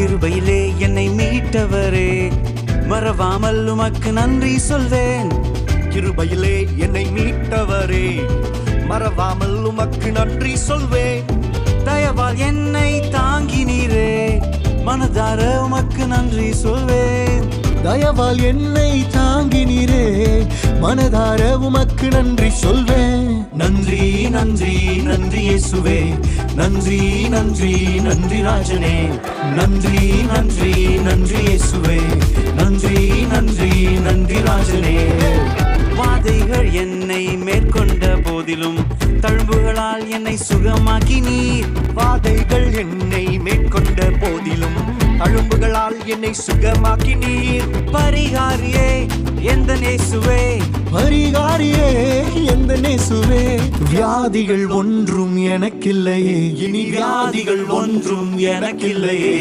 கிருபையிலே என்னை மீட்டவரே, மறவாமல் உமக்கு நன்றி சொல்வேன். கிருபையிலே என்னை மீட்டவரே, மறவாமல் உமக்கு நன்றி சொல்வேன். தயவால் என்னை தாங்கினீரே, மனதார உமக்கு நன்றி சொல்வேன். தயவால் என்னை தாங்கினீரே, மனதார உமக்கு நன்றி சொல்வேன். நன்றி நன்றி நன்றி இயேசுவே, நன்றி நன்றி நன்றி ராஜனே. நன்றி நன்றி நன்றி இயேசுவே, நன்றி நன்றி நன்றி ராஜனே. வாதைகள் என்னை மேற்கொண்ட போதிலும் தழும்புகளால் என்னை சுகமாக்கி நீர். வாதைகள் என்னை மேற்கொண்ட போதிலும் தழும்புகளால் என்னை சுகமாக்கி நீர். பரிகாரியே எந்த நேசுவே, பரிகாரியே எந்த நேசுவே. வியாதிகள் ஒன்றும் எனக்கில்லையே, இனி வியாதிகள் ஒன்றும் எனக்கில்லையே.